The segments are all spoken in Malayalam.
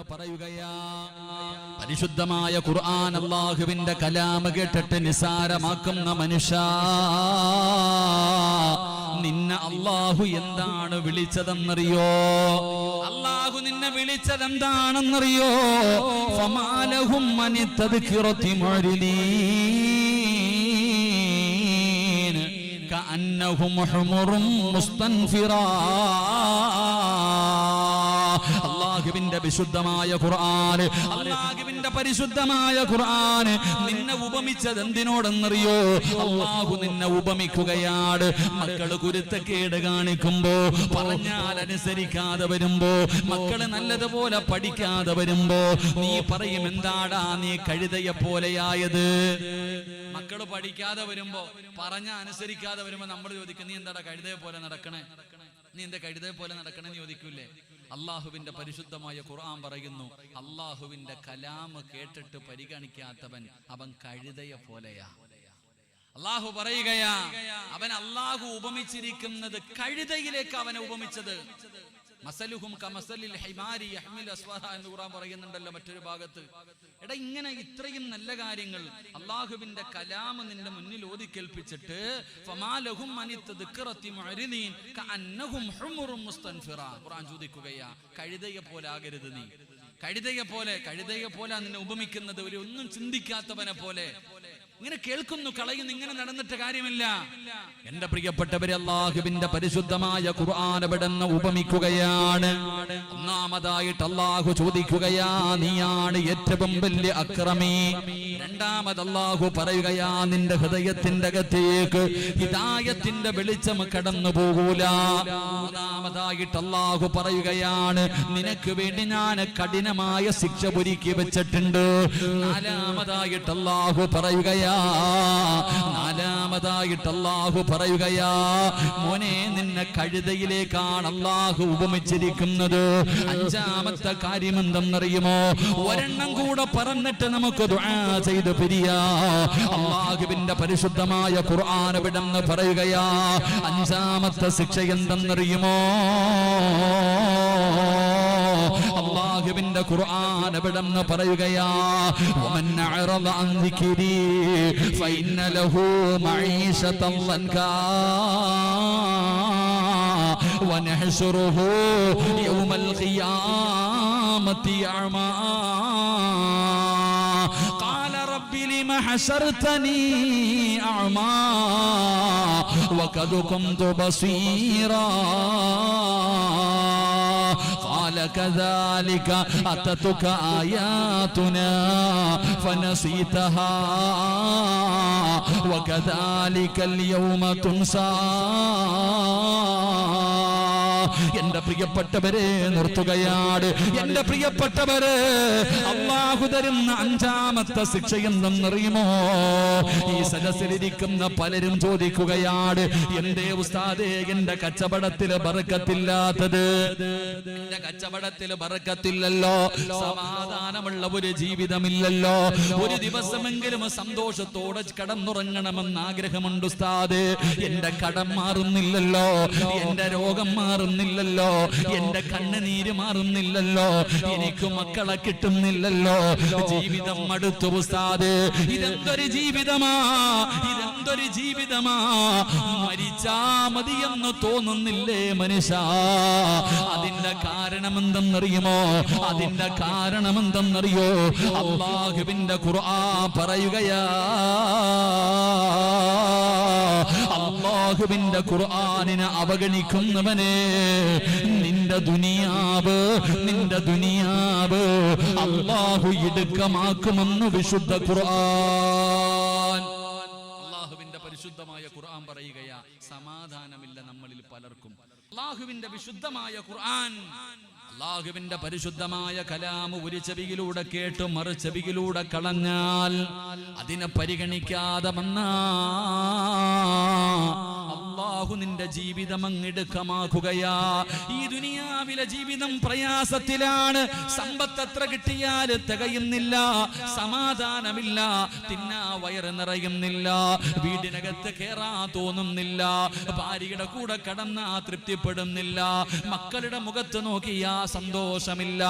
അവിടെന്ന് പറയുകയാ, പരിശുദ്ധമായ ഖുർആൻ അല്ലാഹുവിന്റെ കലാം കേട്ടിട്ട് നിസാരമാക്കുന്ന മനുഷ്യ, നിന്നെ അല്ലാഹു എന്താണ് വിളിച്ചതെന്നറിയോ? അല്ലാഹു നിന്നെ വിളിച്ചതെന്താണെന്നറിയോ? ഫമാലഹും അനി തദ്കിറതി മുഅ്രിദീൻ കഅന്നഹും ഹുമുറും മുസ്തൻഫിറാ. അല്ലാഹുവിന്റെ വിശുദ്ധമായ ഖുർആൻ, അല്ലാഹുവിന്റെ പരിശുദ്ധമായ ഖുർആൻ നിന്നെ ഉപമിച്ചത് എന്തിനോടെന്നറിയോ? അല്ലാഹു നിന്നെ ഉപമിക്കുകയാണ്. മക്കള് കുരുത്തക്കേട് കാണിക്കുമ്പോ, പറഞ്ഞാൽ അനുസരിക്കാതെ വരുമ്പോ, മക്കള് നല്ലതുപോലെ പഠിക്കാതെ വരുമ്പോ നീ പറയും, എന്താടാ നീ കഴുതയെ പോലെയായത്? മക്കള് പഠിക്കാതെ വരുമ്പോ, പറഞ്ഞ അനുസരിക്കാതെ വരുമ്പോ നമ്മൾ ചോദിക്കും, നീ എന്താടാ കഴുതയെ പോലെ നടക്കണേ, നീ എന്താ കഴുതയെ പോലെ നടക്കണേ എന്ന് ചോദിക്കൂലേ? അള്ളാഹുവിന്റെ പരിശുദ്ധമായ ഖുർആൻ പറയുന്നു, അള്ളാഹുവിന്റെ കലാം കേട്ടിട്ട് പരിഗണിക്കാത്തവൻ അവൻ കഴുതയെ പോലെയാ. അള്ളാഹു പറയുകയാ, അവൻ അള്ളാഹു ഉപമിച്ചിരിക്കുന്നത് കഴുതയിലേക്ക് അവനെ ഉപമിച്ചത്. മസലുഹും കമസലിൽ ഹിമാരി യഹ്മിൽ അസ്വറ എന്ന് ഖുർആൻ പറയുന്നുണ്ടല്ലോ മറ്റൊരു ഭാഗത്ത്. എടാ, ഇങ്ങനെ ഇത്രയും നല്ല കാര്യങ്ങൾ അള്ളാഹുവിന്റെ കലാം നിന്റെ മുന്നിൽ ഓതി കേൾപ്പിച്ചിട്ട് ഫമാലഹും അനി തദ്കിറതി മുഅ്രിദീൻ കഅന്നഹും ഹുമുറും മുസ്തൻഫിറ. ഖുർആൻ ചോദിക്കുകയാ, കഴുതയെ പോലെ ആകരുത് നീ. കഴുതയെ പോലെ നിന്നെ ഉപമിക്കുന്നത് ഒരു ഒന്നും ചിന്തിക്കാത്തവനെ പോലെ. ഇങ്ങനെ കേൾക്കുന്നു, കളയുന്നു, ഇങ്ങനെ നടന്നിട്ട് കാര്യമില്ല. എന്റെ പ്രിയപ്പെട്ടവരെ, അല്ലാഹുവിന്റെ പരിശുദ്ധമായ ഖുർആൻ അവിടുന്ന് ഉപമിക്കുകയാണ്. ഒന്നാമതായിട്ട് അല്ലാഹു ചോദിക്കുകയാ, നീയാണ് ഏറ്റവും വലിയ അക്രമി. രണ്ടാമത് അല്ലാഹു പറയുകയാ, നിന്റെ ഹൃദയത്തിന്റെ അകത്തേക്ക് ഹിദായത്തിന്റെ വെളിച്ചം കടന്നു പോകൂല. മൂന്നാമതായിട്ട് അല്ലാഹു പറയുകയാണ്, നിനക്ക് വേണ്ടി ഞാൻ കഠിനമായ ശിക്ഷ ഒരുക്കി വെച്ചിട്ടുണ്ട്. നാലാമതായിട്ട് അല്ലാഹു പറയുകയാ, മോനെ നിന്നെ കഴുതയിലേക്കാണ് അല്ലാഹു ഉപമിച്ചിരിക്കുന്നത്. അഞ്ചാമത്തെ കാര്യം എന്തെന്നറിയുമോ? ഒരെണ്ണം കൂടെ പറഞ്ഞിട്ട് നമുക്ക് ദുആ ചെയ്ത് പിരിയാ. അല്ലാഹുവിന്റെ പരിശുദ്ധമായ ഖുർആൻ ഇവിടെന്ന് പറയുകയാ, അഞ്ചാമത്തെ ശിക്ഷ എന്തെന്നറിയുമോ? അല്ലാഹുവിന്റെ ഖുർആൻ ഇവിടെന്ന് പറയുകയാ, വമൻ അഅറദ അൻ ദിക്രി ഫഇന്ന ലഹു മഈശതൻ ലൻകാ വനഹ്ശുറുഹു യൗമൽ ഖിയാമത്തി അഅമാ ഖാല റബ്ബി ലിമ ഹശർതനി അഅമാ വഖദ് കുന്തു ബസീറാ قال كذلك أتتك آياتنا فنسيتها وكذلك اليوم تنسى. എന്റെ പ്രിയപ്പെട്ടവരെ നിർത്തുകയാണ്. എന്റെ പ്രിയപ്പെട്ടവരെ, അല്ലാഹു തരുന്ന അഞ്ചാമത്തെ ശിക്ഷ എന്തെന്നറിയുമോ? ഈ സദസ്സിലിരിക്കുന്ന പലരും ചോദിക്കുകയാണ്, എന്റെ ഉസ്താദേ, എന്റെ കച്ചവടത്തില് ബർക്കത്തില്ലാത്തത്? എന്റെ കച്ചവടത്തില് ബർക്കത്തില്ലല്ലോ, സമാധാനമുള്ള ഒരു ജീവിതമില്ലല്ലോ, ഒരു ദിവസമെങ്കിലും സന്തോഷത്തോടെ കടന്നുറങ്ങണമെന്ന് ആഗ്രഹമുണ്ട് ഉസ്താദേ. എന്റെ കടം മാറുന്നില്ലല്ലോ, എന്റെ രോഗം മാറുന്നില്ലല്ലോ, എന്റെ കണ്ണുനീര് മാറുന്നില്ലല്ലോ, എനിക്ക് മക്കളെ കിട്ടുന്നില്ലല്ലോ, ജീവിതം മടുത്തു ഉസ്താദേ. ഇതെന്തൊരു ജീവിതമാ, ഇതെന്തൊരു ജീവിതമാ, മരിച്ചാ മതിയെന്ന് തോന്നുന്നില്ലേ മനുഷ്യ? അതിന്റെ കാരണം എന്തെന്നറിയുമോ? അതിന്റെ കാരണം എന്തെന്നറിയോ? അല്ലാഹുവിന്റെ ഖുർആൻ പറയുകയാ, അല്ലാഹുവിന്റെ ഖുർആനിനെ അവഗണിക്കുന്നവനെ, നിന്റെ ദുനിയാവ് അല്ലാഹു ഇടുക്കമാക്കുമെന്ന് വിശുദ്ധ ഖുർആൻ. അല്ലാഹുവിന്റെ പരിശുദ്ധമായ ഖുർആൻ പറയുകയാ, സമാധാനമില്ല നമ്മളിൽ പലർക്കും. അല്ലാഹുവിന്റെ വിശുദ്ധമായ ഖുർആൻ, അല്ലാഹുവിന്റെ പരിശുദ്ധമായ കലാം ഒരു ചെവിയിലൂടെ കേട്ട് മറു ചെവിയിലൂടെ കളഞ്ഞാൽ, അതിനെ പരിഗണിക്കാതെ വന്നാ അല്ലാഹു നിന്റെ ജീവിതം അങ്ങെടുക്കമാക്കുകയാ. ഈ ദുനിയാവിലെ ജീവിതം പ്രയാസത്തിലാണ്. സമ്പത്ത് എത്ര കിട്ടിയാൽ തികയുന്നില്ല, സമാധാനമില്ല, തിന്നാ വയറ് നിറയുന്നില്ല, വീടിനകത്ത് കേറാ തോന്നുന്നില്ല, ഭാര്യയുടെ കൂടെ കടന്നാ തൃപ്തിപ്പെടുന്നില്ല, മക്കളുടെ മുഖത്ത് നോക്കിയാ സന്തോഷമില്ല.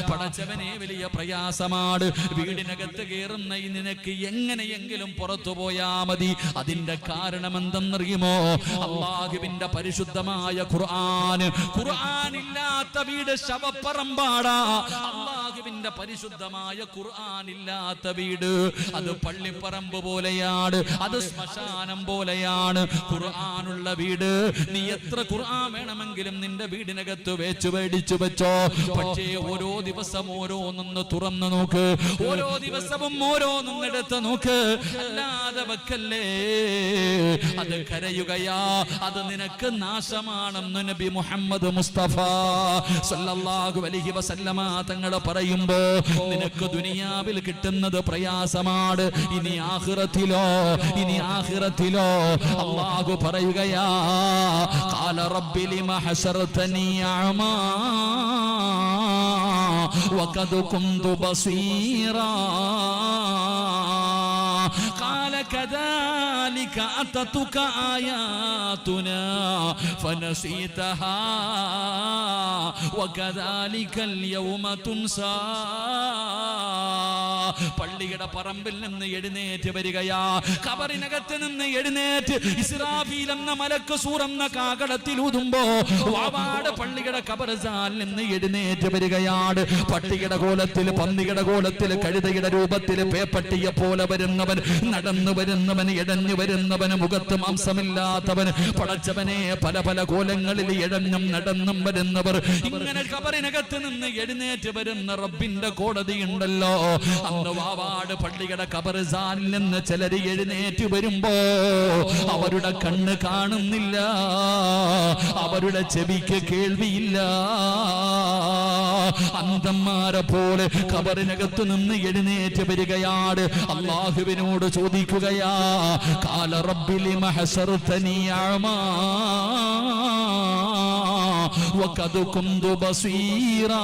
പടച്ചവനെ വലിയ പ്രയാസമാണ്. വീടിനകത്ത് കയറുന്ന നിനക്ക് എങ്ങനെയെങ്കിലും പുറത്തു പോയാ മതി. അതിന്റെ കാരണം എന്തെന്നറിയുമോ? അല്ലാഹുവിന്റെ പരിശുദ്ധമായ ഖുർആൻ. ഖുർആൻ ഇല്ലാത്ത വീട് ശവപ്പറമ്പാടാ. അല്ലാഹുവിന്റെ പരിശുദ്ധമായ ഖുർആൻ ഇല്ലാത്ത വീട് അത് പള്ളിപ്പറമ്പ് പോലെയാണ്, അത് ശ്മശാനം പോലെയാണ്. ഖുർആനുള്ള വീട്, നീ എത്ര ഖുർആൻ വേണമെങ്കിലും നിന്റെ വീടിനകത്ത് മേടിച്ചു വെച്ചോ. പക്ഷേ ഓരോ ദിവസം ഓരോന്നൊന്ന് തുറന്നു നോക്ക്, ഓരോ ദിവസവും ഓരോന്നും എടുത്ത് നോക്ക്. അല്ലാതെ വെക്കല്ലേ, അത് കരയുകയാ, അത് നിനക്ക് നാശമാണെന്ന് നബി മുഹമ്മദ് മുസ്തഫ സല്ലല്ലാഹു അലൈഹി വസല്ലമ തങ്ങൾ പറയുമ്പോ നിനക്ക് ദുനിയാവിൽ കിട്ടുന്നത് പ്രയാസമാണ്. ഇനി ആഖിറത്തിലോ അല്ലാഹു പറയുകയാ, ഖാല റബ്ബി ലിമ ഹശർതനി അഅമാ വഖദ് കുന്തു ബസീറാ قال كذلك أتتك آياتنا فنسيتها وكذلك اليوم تنسى. പള്ളിയുടെ പറമ്പിൽ നിന്ന് എഴുന്നേറ്റ് വരികയാ, ഖബറിനകത്ത് നിന്ന് എഴുന്നേറ്റ് ഇസ്രാഫീൽ എന്ന മലക്ക് സൂറെന്ന കാകടത്തിൽ ഊതുമ്പോ വാവാട് പള്ളിയുടെ ഖബർസ്ഥാനിൽ നിന്ന് എഴുന്നേറ്റ് വരികയാണ്. പട്ടിയുടെ കോലത്തിൽ, പന്നിയുടെ കോലത്തിൽ, കഴുതയുടെ രൂപത്തിൽ, പേപ്പട്ടിയെ പോലെ വരുന്നവൻ, നടന്നു വരുന്നവൻ, ഇഴഞ്ഞു വരുന്നവൻ, മുഖത്ത് മാംസമില്ലാത്തവൻ, പടച്ചവനെ പല പല കോലങ്ങളിൽ ഇഴഞ്ഞും നടന്നും വരുന്നവർ, ഇങ്ങനെ ഖബറിനകത്ത് നിന്ന് എഴുന്നേറ്റ് വരുന്ന റബ്ബിന്റെ കോടതി ഉണ്ടല്ലോ. അന്ന് വാവാട് പള്ളിയുടെ ഖബർസ്ഥാനിൽ നിന്ന് ചിലര് എഴുന്നേറ്റ് വരുമ്പോ അവരുടെ കണ്ണ് കാണുന്നില്ല, അവരുടെ ചെവിക്ക് കേൾവിയില്ല. അന്ധന്മാരെ പോലെ ഖബറിനകത്ത് നിന്ന് എഴുന്നേറ്റ് വരികയാണ്. അല്ലാഹുവിനോട് ചോദിക്കുകയാ, ഖാല റബ്ബി ലിമ ഹശർതനി അഅമാ വഖദ് കുന്തു ബസീറാ.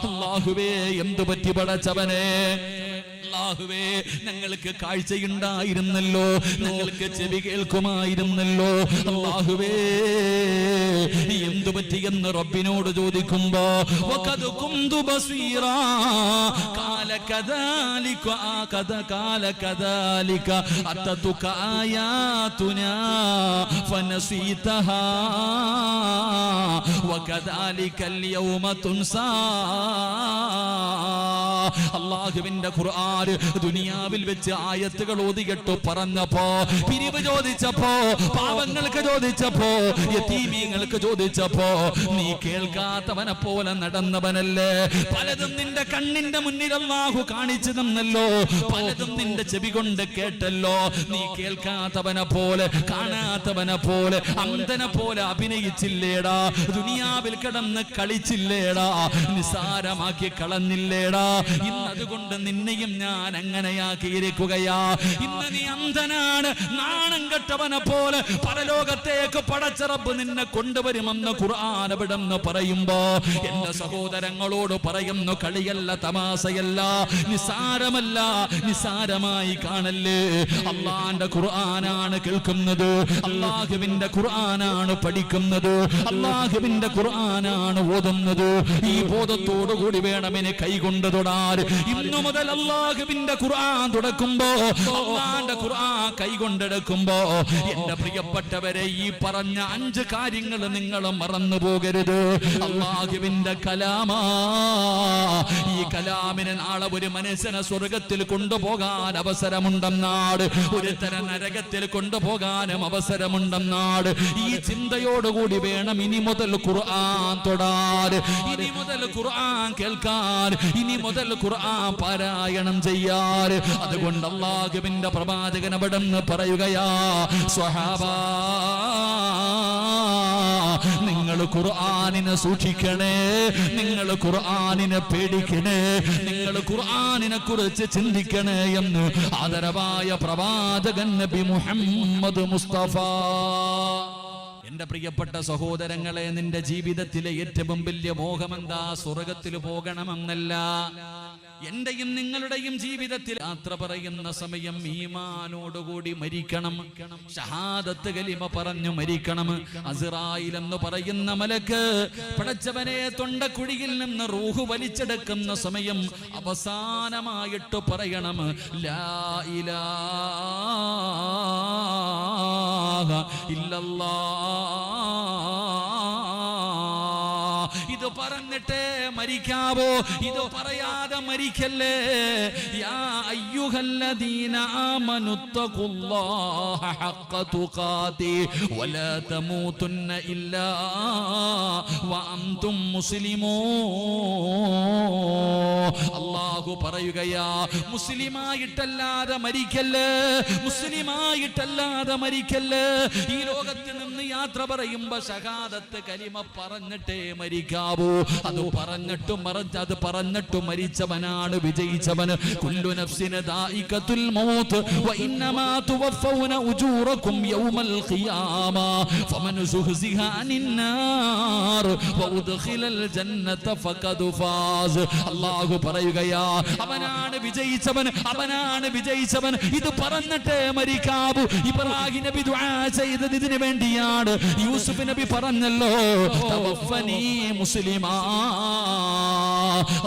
അല്ലാഹുവേ, എന്തു പറ്റി പടച്ചവനെ? അല്ലാഹുവേ, ഞങ്ങൾക്ക് കാഴ്ചയുണ്ടായിരുന്നല്ലോ, ഞങ്ങൾക്ക് ചെവി കേൾക്കുമായിരുന്നല്ലോ. അല്ലാഹുവേ, എന്തു പറ്റിയെന്ന് റബ്ബിനോട് ചോദിക്കുമ്പോ വഖദ് കുന്തു ബസീറാ ഖാല കദാലിക അത്തതുക ആയാതുനാ ഫനസീതഹാ വകദാലിക അൽയൗമ തുൻസാ. അല്ലാഹുവിന്റെ ഖുർആൻ ദുനിയാവിൽ വെച്ച് ആയത്തുകൾ ഓതികെട്ടു പറഞ്ഞപ്പോ, പിരിവ് ചോദിച്ചപ്പോ, പാവങ്ങൾക്ക് ചോദിച്ചപ്പോ, യതീമീങ്ങൾക്ക് ചോദിച്ചപ്പോ, നീ കേൾക്കാത്തവനെ പോലെ നടന്നവനല്ലേ? പലതും നിന്റെ കണ്ണിന്റെ മുന്നിൽ അല്ലാഹു കാണിച്ചു തന്നല്ലോ, പലതും നിന്റെ ചെവി കൊണ്ട് കേട്ടല്ലോ. നീ കേൾക്കാത്തവനെ പോലെ, കാണാത്തവനെ പോലെ, അന്ധനെ പോലെ അഭിനയിച്ചില്ലേടാ? ദുനിയാവിൽ കിടന്ന് കളിച്ചില്ലേടാ? നിസാരമാക്കി കളഞ്ഞില്ലേടാ? ഇന്നതുകൊണ്ട് നിന്നെയും ഞാൻ അങ്ങനെയാക്കിയിരിക്കുകയാ. ഇന്ന് നീ അന്ധനാണ്, നാണം കെട്ടവനെ പോലെ പരലോകത്തേക്ക് പടച്ച റബ്ബ് നിന്നെ കൊണ്ടുവരുമെന്ന് ഖുർആൻ അവിടെന്ന് പറയുമ്പോ എന്റെ സഹോദരങ്ങളോട് പറയുന്നു, കളിയല്ല, തമാശയല്ല, നിസാരമല്ല, നിസാരമായി കാണല്ലേ. അള്ളാന്റെ ഖുർആനാണ് കേൾക്കുന്നത്, അല്ലാഹുവിന്റെ ഖുർആനാണ് പഠിക്കുന്നത്, അല്ലാഹുവിന്റെ ഖുർആനാണ് ഓതുന്നത്. ഈ ബോധത്തോടു കൂടി വേണം എന്നെ കൈകൊണ്ട് തൊടാൻ. ഇന്നു മുതൽ അല്ലാഹുവിന്റെ ഖുർആൻ തുടക്കുമ്പോ, അല്ലാഹുവിന്റെ ഖുർആൻ കൈകൊണ്ടെടുക്കുമ്പോ, എന്റെ പ്രിയപ്പെട്ടവരെ, ഈ പറഞ്ഞ 5 കാര്യങ്ങൾ നിങ്ങൾ മറന്നു പോകരുത്. അല്ലാഹുവിന്റെ കലാമാ. ഈ കലാമിനെ നാളെ ഒരു മനുഷ്യനെ സ്വർഗത്തിൽ കൊണ്ടുപോകാൻ അവസരമുണ്ടെന്നാണ്, ഒരു തരം നരകത്തിൽ കൊണ്ടുപോകാനും അവസരമുണ്ടെന്നാണ്. ഈ ചിന്തയോടുകൂടി വേണം ഇനി മുതൽ ഖുർആൻ തൊടാൻ, ഇനി മുതൽ ഖുർആൻ കേൾക്കാൻ, ഇനി മുതൽ ഖുർആൻ പാരായണം ചെയ്യാൻ. അതുകൊണ്ട് അല്ലാഹുവിന്റെ പ്രവാചകൻ അവിടെന്ന് പറയുകയാ, സ്വഹാബാ, നിങ്ങൾ ഖുർആനിനെ സൂക്ഷിക്കണേ, നിങ്ങൾ ഖുർആനിനെ പേടിക്കണേ, നിങ്ങൾ ഖുർആനിനെ കുറിച്ച് ചിന്തിക്കണേ എന്ന് ആദരവായ പ്രവാചകൻ നബി മുഹമ്മദ് മുസ്തഫ. എന്റെ പ്രിയപ്പെട്ട സഹോദരങ്ങളെ, നിന്റെ ജീവിതത്തിലെ ഏറ്റവും വലിയ മോഹമെന്താ? സ്വർഗത്തിൽ പോകണമെന്നല്ല. എന്റെയും നിങ്ങളുടെയും ജീവിതത്തിൽ യാത്ര പറയുന്ന സമയം ഈമാനോടുകൂടി മരിക്കണം, ഷഹാദത്ത് കലിമ പറഞ്ഞു മരിക്കണം. അസ്റായിൽ എന്ന് പറയുന്ന മലക്ക് പടച്ചവനെ തൊണ്ടക്കുഴിയിൽ നിന്ന് റൂഹ് വലിച്ചെടുക്കുന്ന സമയം അവസാനമായിട്ട് പറയണം, ലാ ഇലാഹ ഇല്ലല്ലാഹ്. ഇത് പറഞ്ഞിട്ടേ മരിക്കാവോ? ഇത് പറയാതെ മരിക്കല്ലേ. യാ അയ്യുഹല്ലദീന ആമനുത്തഖുല്ലാഹ ഹഖ്ക തുഖാതി വലാ തമൂതുന്ന ഇല്ലാ വഅൻതും മുസ്ലിമൂൻ. അല്ലാഹു പറയുകയാ, മുസ്ലിമായിട്ടല്ലാതെ മരിക്കല്ലേ, മുസ്ലിമായിട്ടല്ലാതെ മരിക്കല്ലേ. ഈ ലോകത്തിൽ നിന്ന് യാത്ര പറയുമ്പോ ഷഹാദത്ത് കലിമ പറഞ്ഞിട്ടേ മരിക്കാവൂ. അത് പറഞ്ഞിട്ട് മരിച്ചവനാണ് വിജയിച്ചവന്. കുല്ലു നഫ്സിൻ ദായിഖത്തുൽ മൗത്ത് വ ഇന്നമാ തുവഫൗന ഉജൂറകും യൗമൽ ഖിയാമ ഫമൻ സുഹ്സിഹ അനിൻ നാർ വ ഉദ്ഖിലൽ ജന്നത ഫഖദ് ഫാസ്. അല്ലാഹു പറയുകയാ, അവനാണ് വിജയിച്ചവൻ, അവനാണ് വിജയിച്ചവൻ. ഇത് പറഞ്ഞിട്ട് മരിക്കാവൂ. ഇബ്രാഹിം നബി ദുആ ചെയ്തത് ഇതിനു വേണ്ടിയാണ്. യൂസുഫ് നബി പറഞ്ഞല്ലോ, തവഫനി മുസ്ലിമാ.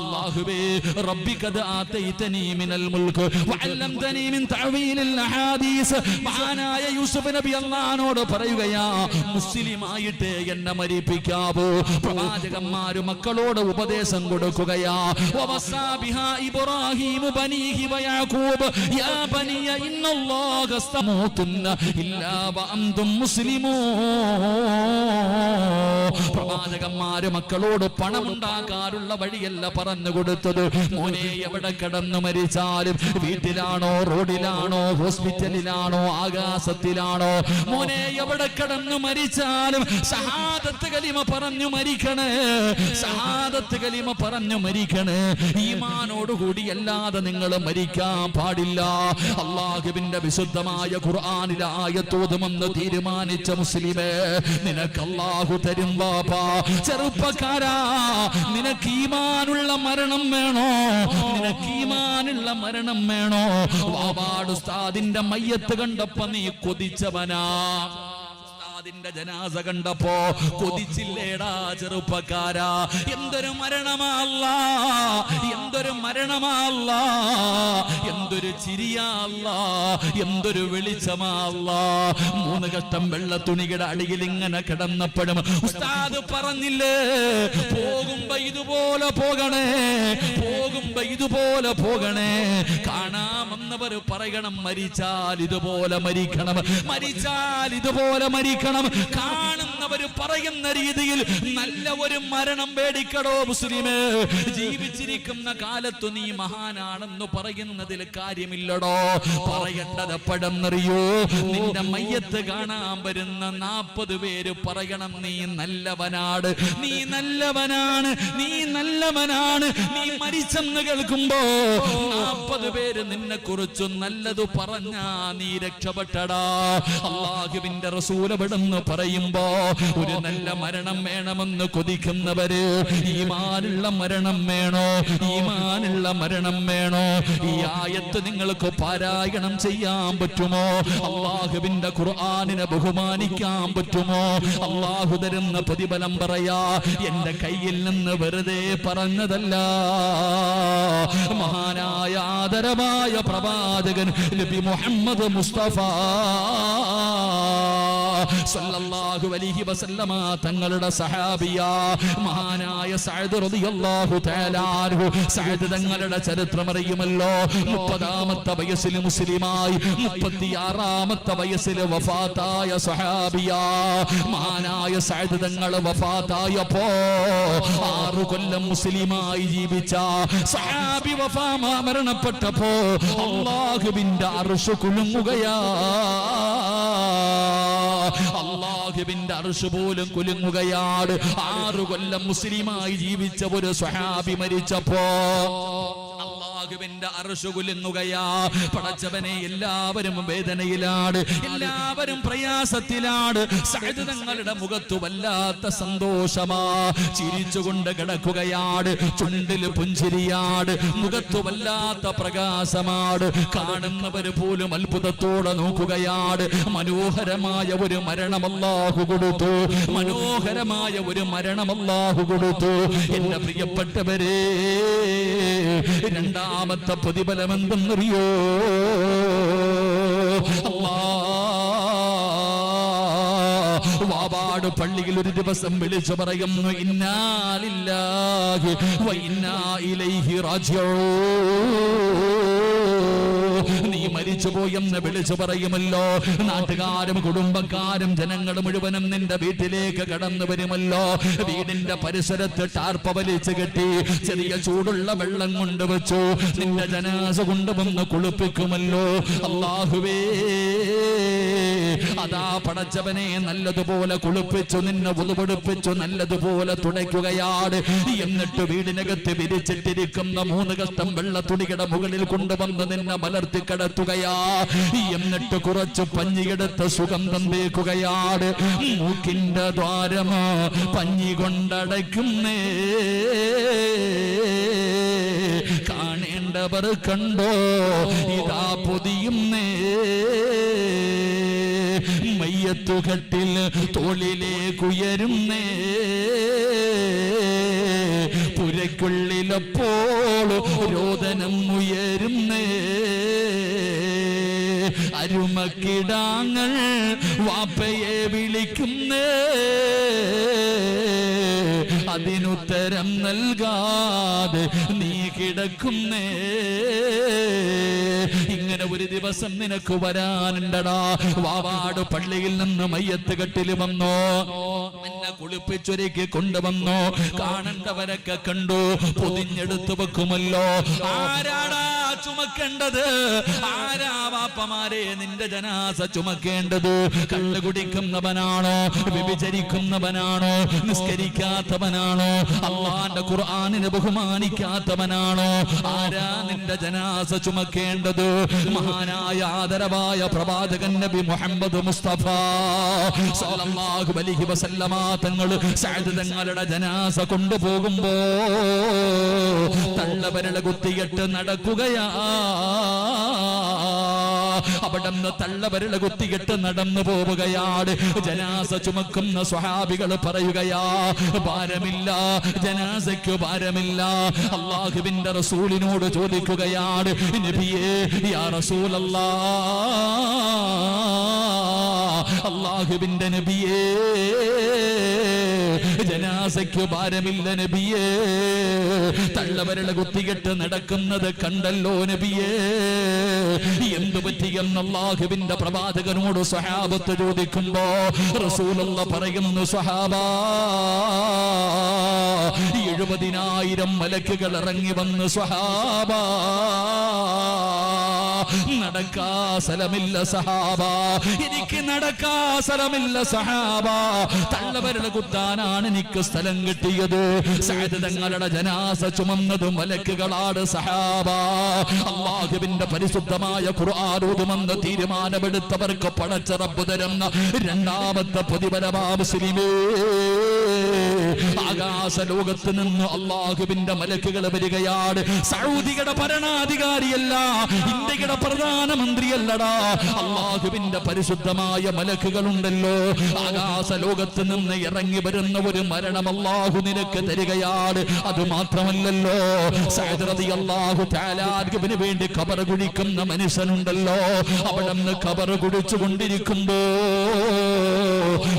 അല്ലാഹുവേ റബ്ബി ഖദ് ആതൈതനി മിനൽ മുൽക്ക് വഅല്ലംതനി മിൻ തഅവീലിൽ അഹാദീസ്. മഹാനായ യൂസുഫ് നബി അല്ലാഹുവോട് പറയുകയാ, മുസ്ലിമായിട്ട് എന്നെ മരിപ്പിക്കാവൂ. പ്രവാചകന്മാർ മക്കളോട് ഉപദേശം കൊടുക്കുകയാ, വവസാ ബിഹാ ഇബ്രാഹീം ബനീഹി വയാഖൂബ് യാ ബനിയ ഇന്നല്ലാഹ അസ്തമൂതുന്ന ഇല്ലാ വഅൻതും മുസ്ലിമൂൻ. പ്രവാചകന്മാര് മക്കളോട് പണമുണ്ടാക്കാനുള്ള വഴിയല്ല പറഞ്ഞു കൊടുത്തത്. മോനെ, എവിടെ കിടന്നു മരിച്ചാലും, വീട്ടിലാണോ, റോഡിലാണോ, ഹോസ്പിറ്റലിലാണോ, ആകാശത്തിലാണോ, മോനെ എവിടെ കിടന്നു മരിച്ചാലും ഷഹാദത്ത് കലിമ പറഞ്ഞു മരിക്കണേ, ഷഹാദത്ത് കലിമ പറഞ്ഞു മരിക്കണേ. ഈമാനോടുകൂടി അല്ലാതെ നിങ്ങൾ മരിക്കാൻ പാടില്ല. അല്ലാഹുവിന്റെ വിശുദ്ധമായ ഖുർആനിലെ ആയത്തോതുമെന്ന് തീരുമാനിച്ച മുസ്ലിമേ, നിനക്ക് അല്ലാഹു തരും ബാപ്പാ. ചെറുപ്പക്കാരാ, നിനക്ക് ഈമാനുള്ള മരണം വേണോ? നിനക്ക് ഈമാനുള്ള മരണം വേണോ? വാവാട് ഉസ്താദിന്റെ മയ്യത്ത് കണ്ടപ്പോ നീ കൊതിച്ചവനാ? ഉസ്താദിന്റെ ജനാസ കണ്ടപ്പോ കൊതിച്ചില്ലേടാ ചെറുപ്പക്കാരാ? എന്തൊരു മരണമാ അല്ലാ, എന്തൊരു മരണമാ അല്ലാ, എന്തൊരു ചിരിയാ അല്ലാ, എന്തൊരു വെളിച്ചമാ അല്ലാ. 3 കഷ്ടം വെള്ള തുണിയുടെ അടിയിൽ ഇങ്ങനെ കിടന്നപ്പോഴും ഉസ്താദ് പറഞ്ഞില്ലേ, പോകുമ്പോ ഇതുപോലെ പോകണേ, പോകുമ്പോ ഇതുപോലെ പോകണേ. കാണാമെന്നവർ പറയണം, മരിച്ചാൽ ഇതുപോലെ മരിക്കണം, മരിച്ചാൽ ഇതുപോലെ മരിക്കണം. കാണുന്നവര് പറയുന്ന രീതിയിൽ നല്ല ഒരു മരണം പേടിക്കടോ മുസ്ലിമേ. ജീവിച്ചിരിക്കുന്ന കാലത്തു നീ മഹാനാണെന്ന് പറയുന്നതിൽ കാര്യമില്ലടോ. പറയേണ്ടത് എപ്പോഴെന്നറിയോ? നിന്റെ മയ്യത്ത് കാണാൻ വരുന്ന 40 പേര് പറയണം, നീ നല്ലവനാണ്, നീ നല്ലവനാണ്, നീ നല്ലവനാണ്. നീ മരിച്ചെന്ന് കേൾക്കുമ്പോ 40 പേര് നിന്നെ കുറിച്ച് നല്ലത് പറഞ്ഞാ നീ രക്ഷപ്പെട്ടടാ. അല്ലാഹുവിന്റെ റസൂൽ എന്ന് പറയുമ്പോ ഒരു നല്ല മരണം വേണമെന്ന് കൊതിക്കുന്നവര്, ഈമാനുള്ള മരണം വേണോ? ഈമാനുള്ള മരണം വേണോ? ഈ ആയത്ത് നിങ്ങൾക്ക് പാരായണം ചെയ്യാൻ പറ്റുമോ? അല്ലാഹുവിന്റെ ഖുർആനിനെ ബഹുമാനിക്കാൻ പറ്റുമോ? അല്ലാഹു തരുന്ന പ്രതിഫലം പറയാ, എന്റെ കയ്യിൽ നിന്ന് വെറുതെ പറഞ്ഞതല്ല. മഹാനായ ആദരവായ പ്രവാചകൻ നബി മുഹമ്മദ് മുസ്തഫ സല്ലല്ലാഹു അലൈഹി വസല്ലമ തങ്ങളുടെ സഹാബിയ മഹാനായ സഅദ് റളിയല്ലാഹു തആല അൻഹു. സഅദ് തങ്ങളുടെ ചരിത്രം അറിയുമല്ലോ. 30ാമത്തെ വയസ്സിൽ മുസ്ലിമായി, 36ാമത്തെ വയസ്സിൽ വഫാത്തായ സഹാബിയ. മഹാനായ സഅദ് തങ്ങൾ വഫാത്തായപ്പോ 6 കൊല്ലം മുസ്ലിമായി ജീവിച്ച സഹാബി മരണപ്പെട്ടപ്പോ അല്ലാഹുവിന്റെ അർശ് കുലുങ്ങുകയാ. അല്ലാഹുവിന്റെ അർശ് പോലും കുലുങ്ങുകയാണ്. 6 കൊല്ലം മുസ്ലിമായി ജീവിച്ച ഒരു സ്വഹാബി മരിച്ചപ്പോ അല്ലാഹുവിന്റെ അർശ് കുലുങ്ങുകയാ. പടച്ചവനെ, എല്ലാവരും വേദനയിലാണ്, എല്ലാവരും പ്രയാസത്തിലാണ്. സഅദ് തങ്ങളുടെ മുഖത്ത് വല്ലാത്ത സന്തോഷമാ, ചിരിച്ചുകൊണ്ട് കിടക്കുകയാണ്. ചുണ്ടിൽ പുഞ്ചിരിയാണ്, മുഖത്ത് വല്ലാത്ത പ്രകാശമാണ്. കാണുന്നവർ പോലും അത്ഭുതത്തോടെ നോക്കുകയാണ്. മനോഹരമായ ഒരു മരണം അല്ലാഹു കൊടുത്തു, മനോഹരമായ ഒരു മരണം അല്ലാഹു കൊടുത്തു. എന്റെ പ്രിയപ്പെട്ടവരെ, രണ്ടാമത്തെ പ്രതിഫലം എന്തെന്നറിയോ? വാവാട് പള്ളിയിൽ ഒരു ദിവസം വിളിച്ചു പറയുന്നു, ഇന്നാ ലില്ലാഹി വ ഇന്നാ ഇലൈഹി റാജിഊൻ. നീ മരിച്ചുപോയെന്ന് വിളിച്ചു പറയുമല്ലോ. നാട്ടുകാരും കുടുംബക്കാരും ജനങ്ങൾ മുഴുവനും നിന്റെ വീട്ടിലേക്ക് കടന്നു വരുമല്ലോ. വീടിന്റെ പരിസരത്ത് ടാർപ്പ വലിച്ചു കെട്ടി ചെറിയ ചൂടുള്ള വെള്ളം കൊണ്ടുവച്ചു നിന്റെ ജനാസ കൊണ്ടുവന്ന് കുളിപ്പിക്കുമല്ലോ. അല്ലാഹുവേ, അതാ പടച്ചവനെ നല്ലതുപോലെ കുളിപ്പിച്ചു, നിന്നെ ഉളുപെടുപ്പിച്ചു, നല്ലതുപോലെ തുടയ്ക്കുകയാണ്. എന്നിട്ട് വീടിനകത്ത് വിരിച്ചിട്ടിരിക്കുന്ന 3 കഷ്ടം വെള്ള തുണിയുടെ മുകളിൽ കൊണ്ടുവന്ന് നിന്നെ മലർത്തി കിടത്തുകയാ. എന്നിട്ട് കുറച്ച് പഞ്ഞിയെടുത്ത് സുഗന്ധം തേക്കുകയാണ്. മൂക്കിന്റെ ദ്വാരമോ പഞ്ഞി കൊണ്ടടയ്ക്കുന്നേ, കാണേണ്ടവർ കണ്ടോ, ഇതാ പൊതിയുന്നേ. മയ്യത്തുകട്ടിൽ തോളിലേക്കുയരുന്നേ, പുരയ്ക്കുള്ളിലപ്പോൾ രോദനം ഉയരുന്നേ. അരുമക്കിടാങ്ങൾ വാപ്പയെ വിളിക്കുന്നേ, അതിനുത്തരം നൽകാതെ നീ കിടക്കുന്നേ. ഇങ്ങനെ ഒരു ദിവസം നിനക്ക് വരാനുണ്ടടാ. വാവാട് പള്ളിയിൽ നിന്ന് മയ്യത്ത് കെട്ടിൽ വന്നോ, എന്നെ കുളിപ്പിച്ചൊരുക്കി കൊണ്ടുവന്നോ. കാണേണ്ടവരൊക്കെ കണ്ടു, പൊതിഞ്ഞെടുത്ത് വെക്കുമല്ലോ. ആരാടാ ചുമക്കേണ്ടത്? ആരാ വാപ്പമാരെ നിന്റെ ജനാസ ചുമക്കേണ്ടത്? കള്ളു കുടിക്കുന്നവനാണോ? വ്യഭിചരിക്കുന്നവനാണോ? നിസ്കരിക്കാത്തവനാണോ? അല്ലാഹുവിന്റെ ഖുർആനിനെ ബഹുമാനിക്കാത്തവനാണോ? ആരാ നിന്റെ ജനാസ ചുമക്കേണ്ടത്? മഹാനായ ആദരവായ പ്രവാചകൻ നബി മുഹമ്മദ് മുസ്തഫ സല്ലല്ലാഹു അലൈഹി വസല്ലമ തങ്ങൾ സഅദ് തങ്ങളുടെ ജനാസ കൊണ്ടുപോകുമ്പോ തള്ളവരള കുത്തിയിട്ട് നടക്കുകയാ. അവിടുന്ന് തള്ളവരള കുത്തിയിട്ട് നടന്നു പോവുകയാണ്. ജനാസ ചുമക്കുന്ന സ്വഹാബികൾ പറയുകയാ, ഭാരമില്ല, ജനാസയ്ക്ക് ഭാരമില്ല. അല്ലാഹുവിന്റെ റസൂലിനോട് ചോദിക്കുകയാണ്, നബിയേ, യാ റസൂലല്ലാഹ്, അല്ലാഹുവിന്റെ നബിയേ, ജനാസയ്ക്ക് ഭാരമില്ല നബിയേ, തള്ളവരള കുത്തിയിട്ട് നടക്കുന്നത് കണ്ടല്ലോ നബിയേ, എന്തു പറ്റിയെന്ന് അല്ലാഹുവിന്റെ പ്രവാചകനോട് സ്വഹാബത്ത് ചോദിക്കുമ്പോ റസൂലുള്ളാഹി പറയുന്നു, സ്വഹാബാ, 70,000 മലക്കുകൾ ഇറങ്ങി വന്ന് സ്വഹാബാ, നടക്കാ സ്ഥലമില്ല സഹാബ, എനിക്ക് നടക്കാ സ്ഥലമില്ല സഹാബ, തള്ളവരള കുത്താനാണ് എനിക്ക് സ്ഥലം കിട്ടിയത്. സഅദ് തങ്ങളുടെ ജനാസ ചുമന്നത് മലക്കുകളാണ് സഹാബ. അല്ലാഹുവിന്റെ പരിശുദ്ധമായ ഖുർആൻ ഓതുമെന്ന് തീരുമാനമെടുത്തവർക്ക് പടച്ച റബ്ബ് തരുന്ന രണ്ടാമത്തെ പ്രതിഫലമാ മുസ്ലിമേ. ആകാശ ലോകത്ത് നിന്ന് അല്ലാഹുവിന്റെ മലക്കുകൾ വരികയാണ്. സൗദിയുടെ ഭരണാധികാരിയല്ല, ഇന്ത്യയുടെ പ്രധാനമന്ത്രിയല്ലടാ, അല്ലാഹുവിന്റെ പരിശുദ്ധമായ മലക്കുകളുണ്ടല്ലോ. ആകാശ ലോകത്ത് നിന്ന് ഇറങ്ങി വരുന്ന ഒരു മരണം അല്ലാഹു നിനക്ക് തരികയാണ്. അത് മാത്രമല്ലല്ലോ, സഅദ് റളിയല്ലാഹു തആല അൻഹുവിന് വേണ്ടി ഖബർ കുഴിക്കുന്ന മനുഷ്യനുണ്ടല്ലോ, അവിടുന്ന് ഖബർ കുഴിച്ചു കൊണ്ടിരിക്കുമ്പോ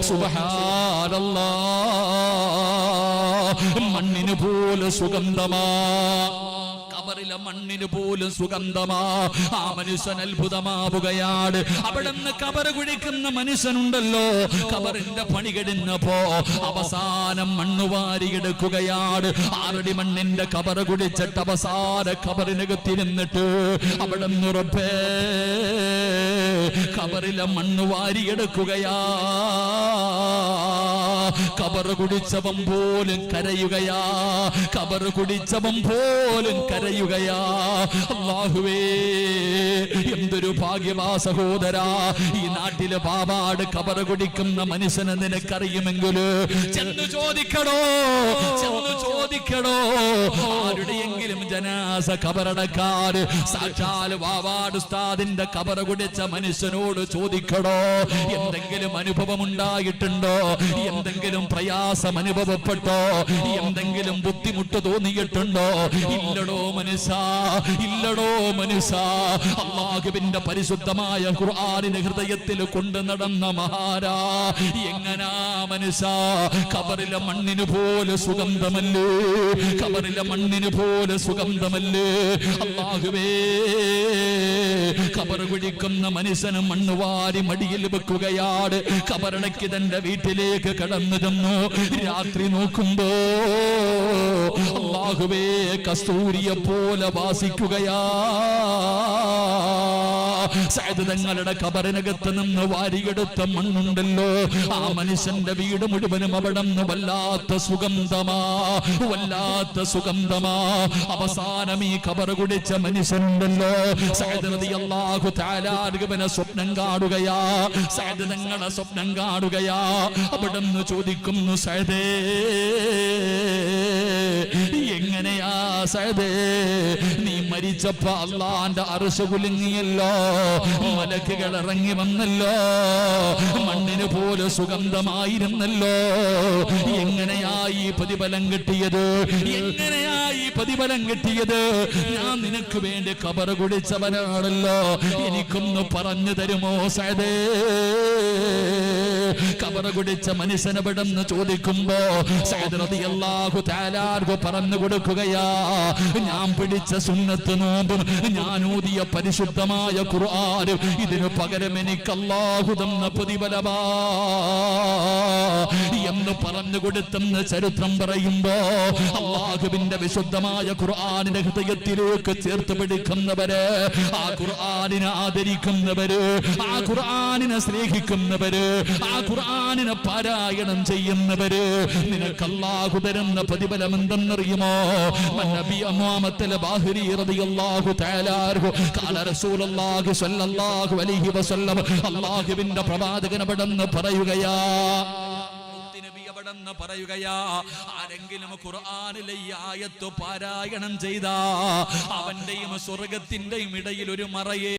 സുബ്ഹാനല്ലാഹ്, മണ്ണിന് പോലെ സുഗന്ധമാ. കബറിലെ മണ്ണിന് പോലും സുഗന്ധമാ. ആ മനുഷ്യൻ അത്ഭുതമാവുകയാണ്. അവിടുന്ന് കബറ് കുഴിക്കുന്ന മനുഷ്യനുണ്ടല്ലോ, കബറിന്റെ പണി കഴിഞ്ഞപ്പോ അവസാനം മണ്ണ് വാരിയെടുക്കുകയാണ്. 6 അടി മണ്ണിന്റെ കബറ് കുടിച്ചിട്ട് അവസാന കബറിനകത്തിരുന്നിട്ട് അവിടുന്ന് റബ്ബേ കബറിലെ മണ്ണ് വാരിയെടുക്കുകയാ. കബറ് കുടിച്ചവൻ പോലും കരയുകയാ, കബറ് കുടിച്ചവൻ പോലും കരയുകയാ. അല്ലാഹുവേ, എന്തൊരു ഭാഗ്യവാ സഹോദരാ. ഈ നാട്ടിലെ പാവാട് കബറ് കുടിക്കുന്ന മനുഷ്യനെ നിനക്കറിയുമെങ്കില് ചെന്ന് ചോദിക്കടോ, ചെന്ന് ചോദിക്കടോ. ആരുടെയെങ്കിലും ജനാസ കബറടക്കാൻ സാക്ഷാൽ വാവാട് ഉസ്താദിന്റെ കബറ് കുടിച്ച മനുഷ്യനോട് ചോദിക്കടോ. എന്തെങ്കിലും അനുഭവം ഉണ്ടായിട്ടുണ്ടോ? എന്തെങ്കിലും പ്രയാസം അനുഭവപ്പെട്ടോ? എന്തെങ്കിലും ബുദ്ധിമുട്ട് തോന്നിയിട്ടുണ്ടോ? ഇല്ലടോ മനുഷ്യ, ഇല്ലടോ മനുഷ്യ. അല്ലാഹുവിന്റെ പരിശുദ്ധമായ ഖുർആനിനെ ഹൃദയത്തിൽ കൊണ്ടു നടന്ന മഹാരാ. എങ്ങനാ മനുഷ്യ? കബറിലെ മണ്ണിന് പോലെ സുഗന്ധമല്ലേ, കബറിലെ മണ്ണിന് പോലെ സുഗന്ധമല്ലേ. അല്ലാഹുവേ, കബറ് കുഴിക്കുന്ന മനുഷ്യന് മണ്ണ് വാരി മടിയിൽ വെക്കുകയാണ്. കബറടക്കി തന്റെ വീട്ടിലേക്ക് കടന്നു ചെന്നു. രാത്രി നോക്കുമ്പോ അല്ലാഹുവേ കസ്തൂരിയെ പോലെ വാസിക്കുകയാ. സഅദ് തങ്ങളുടെ കബറിനകത്ത് നിന്ന് വാരിയെടുത്ത മണ്ണുണ്ടല്ലോ, ആ മനുഷ്യന്റെ വീട് മുഴുവനും അവിടെ നിന്ന് വല്ലാത്ത സുഗന്ധമാ, വല്ലാത്ത സുഗന്ധമാ. അവസാനം ഈ കബറ് കുടിച്ച മനുഷ്യനുണ്ടല്ലോ, സഅദ് റളിയല്ലാഹു തആല അൻഹുവിനെ സ്വപ്നം കാണുകയാ. സഅദ് തങ്ങളുടെ സ്വപ്നം കാണുകയാ. അവിടെ നിന്ന് ചോദിക്കുന്നു, സഅദേ എങ്ങനെയാ സഅദേ നീ മരിച്ചപ്പോ അല്ലാഹുവിന്റെ അർശ് കുലുങ്ങിയല്ലോ, മലക്കുകൾ ഇറങ്ങി വന്നല്ലോ, മണ്ണിന് പോലെ സുഗന്ധമായിരുന്നല്ലോ. എങ്ങനെയായി പ്രതിഫലം കിട്ടിയത്? എങ്ങനെയായി പ്രതിഫലം കിട്ടിയത്? ഞാൻ നിനക്ക് വേണ്ടി കബറ് കുടിച്ചവനാണല്ലോ, എനിക്കൊന്ന് പറഞ്ഞു തരുമോ സഅദേ? കബറ് കുടിച്ച മനുഷ്യനെ വിടന്ന് ചോദിക്കുമ്പോ സഅദ് റളിയല്ലാഹു തആല പറഞ്ഞു കൊടുക്കുകയാ, ഞാൻ പിടിച്ച സുന്നത്ത് നോമ്പും ഞാൻ ഓതിയ പരിശുദ്ധമായ ഖുർആൻ, ഇതിനു പകരം എനിക്ക് അല്ലാഹു തന്ന പ്രതിഫലമാ എന്ന് പറഞ്ഞു കൊടുത്തെന്ന് ചരിത്രം പറയുമ്പോ അല്ലാഹുവിന്റെ വിശുദ്ധമായ ഖുർആനിനെ ഹൃദയത്തിലേക്ക് ചേർത്ത് പിടിക്കുന്നവര്, ആ ഖുർആനിനെ ആദരിക്കുന്നവര്, ആ ഖുർആനിനെ സ്നേഹിക്കുന്നവര്, ആ ഖുർആനിനെ പാരായണം ചെയ്യുന്നവര്, നിനക്ക് അല്ലാഹു തരുന്ന പ്രതിഫലം എന്തെന്നറിയുമോ? നബി മുഹമ്മദ് ബാഹിരി റളിയല്ലാഹു തആല അൻഹു ഖാല റസൂലുള്ളാഹി സ്വല്ലല്ലാഹു അലൈഹി വസല്ലം, അല്ലാഹുവിന്റെ പ്രവാചകൻ അവിടെന്ന് പറയുകയാ, പറയുകയാ, ആരെങ്കിലും ഖുർആനിലെ ഈ ആയത്ത് പാരായണം ചെയ്താ അവന്റെയും സ്വർഗത്തിന്റെയും ഇടയിൽ ഒരു മറയെ